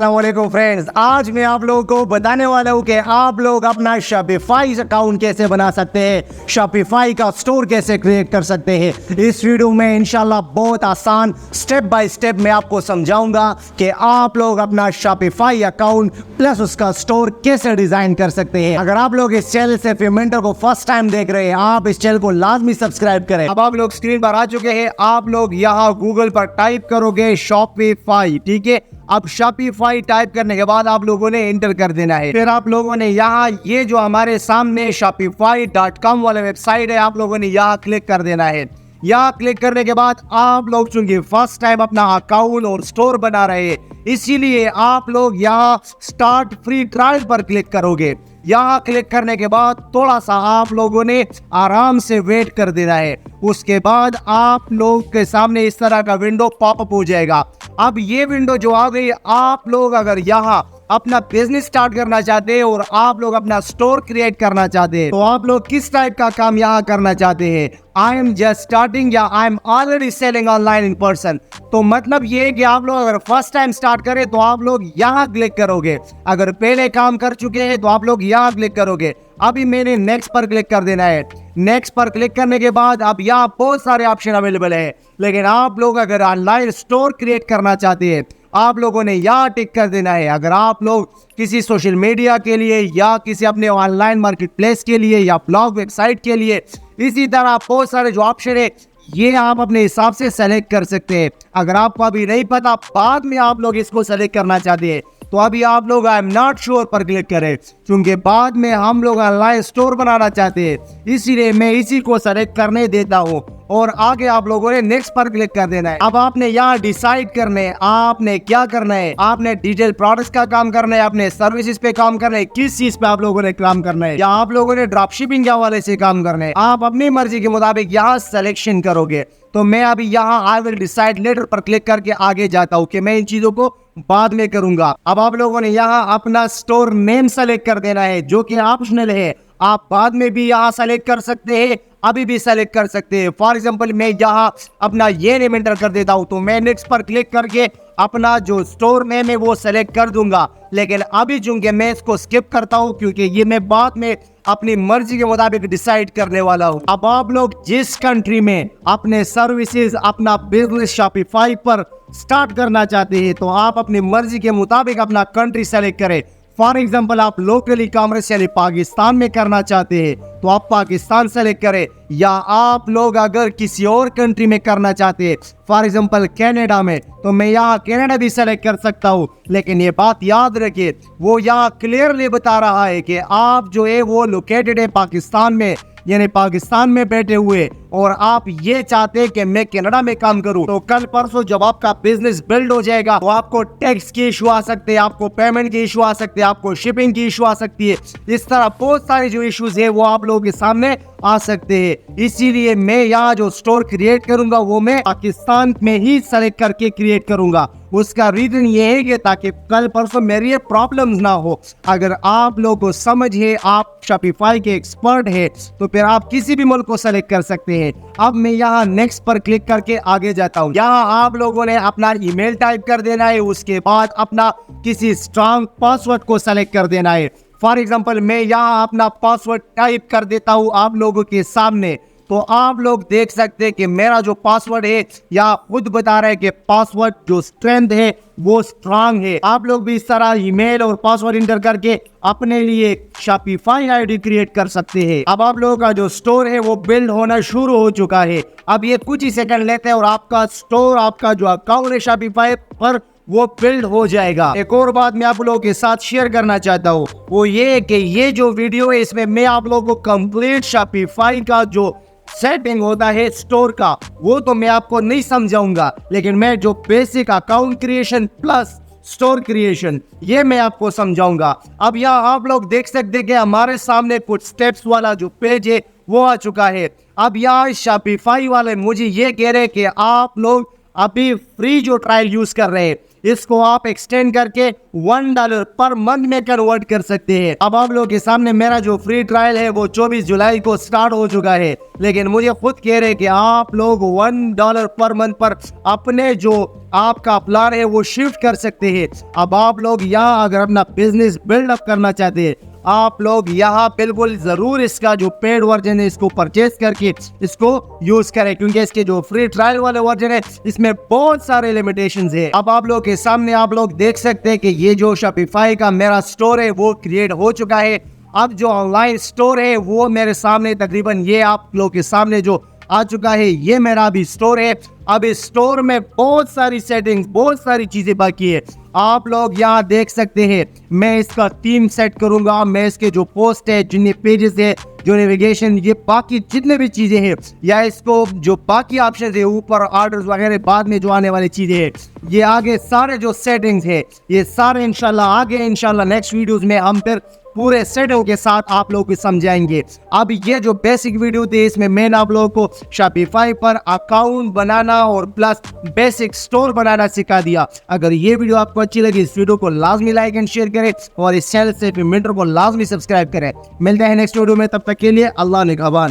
अस्सलामुअलैकुम फ्रेंड्स, आज मैं आप लोगों को बताने वाला हूँ कि आप लोग अपना शॉपिफाई अकाउंट कैसे बना सकते हैं, शॉपिफाई का स्टोर कैसे क्रिएट कर सकते हैं। इस वीडियो में इंशाल्लाह बहुत आसान स्टेप बाय स्टेप मैं आपको समझाऊंगा कि आप लोग अपना शॉपिफाई अकाउंट प्लस उसका स्टोर कैसे डिजाइन कर सकते हैं। अगर आप लोग इस चैनल से पेमेंटर को फर्स्ट टाइम देख रहे हैं, आप इस चैनल को लाजमी सब्सक्राइब करें। अब आप लोग स्क्रीन पर आ चुके हैं, आप लोग यहाँ गूगल पर टाइप करोगे शॉपिफाई, ठीक है। अब शॉपिफाई टाइप करने के बाद आप लोगों ने एंटर कर देना है। फिर आप लोगों ने यहाँ ये जो हमारे सामने shopify.com वाला वेबसाइट है, आप लोगों ने यहाँ क्लिक कर देना है। यहाँ क्लिक करने के बाद आप लोग चूंकि फर्स्ट टाइम अपना अकाउंट और स्टोर बना रहे हैं, इसीलिए आप लोग यहाँ स्टार्ट फ्री ट्रायल पर क्लिक करोगे। यहाँ क्लिक करने के बाद थोड़ा सा आप लोगों ने आराम से वेट कर देना है। उसके बाद आप लोग के सामने इस तरह का विंडो पॉपअप हो जाएगा। अब ये विंडो जो आ गई, आप लोग अगर यहाँ अपना बिजनेस स्टार्ट करना चाहते हैं और आप लोग अपना स्टोर क्रिएट करना चाहते हैं, तो आप लोग किस टाइप का काम यहाँ करना चाहते हैं, आई एम जस्ट स्टार्टिंग या I am already selling online in person. तो मतलब ये है कि आप लोग अगर फर्स्ट टाइम स्टार्ट करें तो आप लोग यहाँ क्लिक करोगे, अगर पहले काम कर चुके हैं तो आप लोग यहाँ क्लिक करोगे। अभी मैंने नेक्स्ट पर क्लिक कर देना है। नेक्स्ट पर क्लिक करने के बाद अब यहाँ बहुत सारे ऑप्शन अवेलेबल है, लेकिन आप लोग अगर ऑनलाइन स्टोर क्रिएट करना चाहते हैं, आप लोगों ने यहाँ टिक कर देना है। अगर आप लोग किसी सोशल मीडिया के लिए या किसी अपने ऑनलाइन मार्केट प्लेस के लिए या ब्लॉग वेबसाइट के लिए, इसी तरह बहुत सारे जो ऑप्शन है ये आप अपने हिसाब से सेलेक्ट कर सकते हैं। अगर आपको अभी नहीं पता, बाद में आप लोग इसको सेलेक्ट करना चाहते हैं, तो अभी आप लोग आई एम नॉट श्योर पर क्लिक करें, क्योंकि बाद में हम लोग ऑनलाइन स्टोर बनाना चाहते हैं, इसीलिए मैं इसी को सेलेक्ट करने देता हूँ। और आगे आप लोगों ने नेक्स्ट पर क्लिक कर देना है। अब आपने यहाँ डिसाइड करना है आपने क्या करना है, आपने डिजिटल प्रोडक्ट्स का काम करना है, आपने सर्विसेज पे काम करना है, किस चीज पे आप लोगों ने काम करना है, या आप लोगों ने ड्रॉप शिपिंग के हवाले से काम करना है, आप अपनी मर्जी के मुताबिक यहाँ सिलेक्शन करोगे। तो मैं अभी यहाँ आई विल डिसाइड लेटर पर क्लिक करके आगे जाता हूँ कि मैं इन चीजों को बाद में करूंगा। अब आप लोगों ने यहाँ अपना स्टोर नेम सेलेक्ट कर देना है, जो कि ऑप्शनल है। आप बाद में भी यहाँ सेलेक्ट कर सकते हैं, अभी भी सेलेक्ट कर सकते हैं। फॉर एग्जांपल मैं यहाँ अपना ये नेम एंटर कर देता हूँ, तो मैं नेक्स्ट पर क्लिक करके अपना जो स्टोर नेम है वो सेलेक्ट कर दूंगा। लेकिन अभी चूंकि मैं इसको स्किप करता हूँ, क्योंकि ये मैं बाद में अपनी मर्जी के मुताबिक डिसाइड करने वाला हूँ। अब आप लोग जिस कंट्री में अपने सर्विसेज अपना बिजनेस शॉपिफाई पर स्टार्ट करना चाहते हैं, तो आप अपनी मर्जी के मुताबिक अपना कंट्री सेलेक्ट करें। फॉर एग्जाम्पल आप लोकल ई कॉमर्स यानी पाकिस्तान में करना चाहते हैं, तो आप पाकिस्तान सेलेक्ट करें, या आप लोग अगर किसी और कंट्री में करना चाहते हैं, फॉर एग्जाम्पल कनाडा में, तो मैं यहाँ कनाडा भी सेलेक्ट कर सकता हूँ। लेकिन ये बात याद रखिए, वो यहाँ क्लियरली बता रहा है कि आप जो है वो लोकेटेड है पाकिस्तान में, यानी पाकिस्तान में बैठे हुए, और आप ये चाहते हैं कि मैं कनाडा में काम करूं। तो कल परसों जब आपका बिजनेस बिल्ड हो जाएगा, तो आपको टैक्स की इशू आ सकते हैं, आपको पेमेंट की इशू आ सकते हैं, आपको शिपिंग की इशू आ सकती है। इस तरह बहुत सारे जो इश्यूज है वो आप लोगों के सामने आ सकते हैं। इसीलिए मैं यहाँ जो स्टोर क्रिएट करूंगा वो मैं पाकिस्तान में ही सेलेक्ट करके क्रिएट करूंगा। उसका रीजन ये है कि ताकि कल परसों मेरी ये प्रॉब्लम्स ना हो। अगर आप लोगों को समझ है, आप शॉपिफाई के एक्सपर्ट है, तो फिर आप किसी भी मुल्क को सेलेक्ट कर सकते हैं। अब मैं यहाँ नेक्स्ट पर क्लिक करके आगे जाता हूँ। यहाँ आप लोगों ने अपना ईमेल टाइप कर देना है, उसके बाद अपना किसी स्ट्रॉन्ग पासवर्ड को सेलेक्ट कर देना है। फॉर एग्जाम्पल मैं यहाँ अपना पासवर्ड टाइप कर देता हूँ आप लोगों के सामने, तो आप लोग देख सकते हैं कि मेरा जो पासवर्ड है या खुद बता रहा है कि पासवर्ड जो स्ट्रेंथ है वो स्ट्रांग है। आप लोग भी इस तरह ईमेल और पासवर्ड इंटर करके अपने लिए शॉपिफाई आईडी क्रिएट कर सकते हैं। अब आप लोगों का जो स्टोर है वो बिल्ड होना शुरू हो चुका है। अब ये कुछ ही सेकंड लेते हैं और आपका स्टोर, आपका जो अकाउंट है शॉपिफाई पर, वो बिल्ड हो जाएगा। एक और बात मैं आप लोगों के साथ शेयर करना चाहता हूँ, वो ये कि ये जो वीडियो है इसमें मैं आप लोगों को कंप्लीट शॉपिफाई का जो सेटिंग होता है स्टोर का, वो तो मैं आपको नहीं समझाऊंगा, लेकिन मैं जो basic account creation plus store creation ये मैं आपको समझाऊंगा। अब यहाँ आप लोग देख सकते हैं कि हमारे सामने कुछ स्टेप्स वाला जो पेज है वो आ चुका है। अब यहाँ शॉपिफाई वाले मुझे ये कह रहे हैं कि आप लोग अभी फ्री जो ट्रायल यूज कर रहे हैं, इसको आप एक्सटेंड करके $1 पर मंथ में कन्वर्ट कर सकते हैं। अब आप लोगों के सामने मेरा जो फ्री ट्रायल है वो 24 जुलाई को स्टार्ट हो चुका है, लेकिन मुझे खुद कह रहे कि आप लोग $1 पर मंथ पर अपने जो आपका प्लान है वो शिफ्ट कर सकते हैं। अब आप लोग यहाँ अगर अपना बिजनेस बिल्डअप करना चाहते हैं, आप लोग यहाँ बिल्कुल जरूर इसका जो पेड वर्जन है इसको परचेज करके इसको यूज करें, क्योंकि इसके जो फ्री ट्रायल वाले वर्जन है इसमें बहुत सारे लिमिटेशंस है। अब आप लोग के सामने आप लोग देख सकते हैं कि ये जो शॉपिफाई का मेरा स्टोर है वो क्रिएट हो चुका है। अब जो ऑनलाइन स्टोर है वो मेरे सामने तकरीबन ये आप लोग के सामने जो आ चुका है, ये मेरा अभी स्टोर है। अब इस स्टोर में बहुत सारी सेटिंग्स, बहुत सारी चीजें बाकी है। आप लोग यहाँ देख सकते हैं, मैं इसका थीम सेट करूंगा, मैं इसके जो पोस्ट है, जितने पेजेस है, जो नेविगेशन, ये बाकी जितने भी चीजें हैं, या इसको जो बाकी ऑप्शन है ऊपर ऑर्डर्स वगैरह बाद में जो आने वाली चीजें हैं, ये आगे सारे जो सेटिंग्स है ये सारे इंशाल्लाह आगे इंशाल्लाह नेक्स्ट वीडियोस में हम फिर पूरे सेटिंग के साथ आप लोगों को समझाएंगे। अब ये जो बेसिक वीडियो थी इसमें मैंने आप लोगों को शॉपिफाई पर अकाउंट बनाना और प्लस बेसिक स्टोर बनाना सिखा दिया। अगर ये वीडियो आपको अच्छी लगी, इस वीडियो को लाजमी लाइक एंड शेयर करें और इस चैनल से मिनटों को लाजमी सब्सक्राइब करें। मिलते हैं नेक्स्ट वीडियो में, तब तक के लिए अल्लाह निगहबान।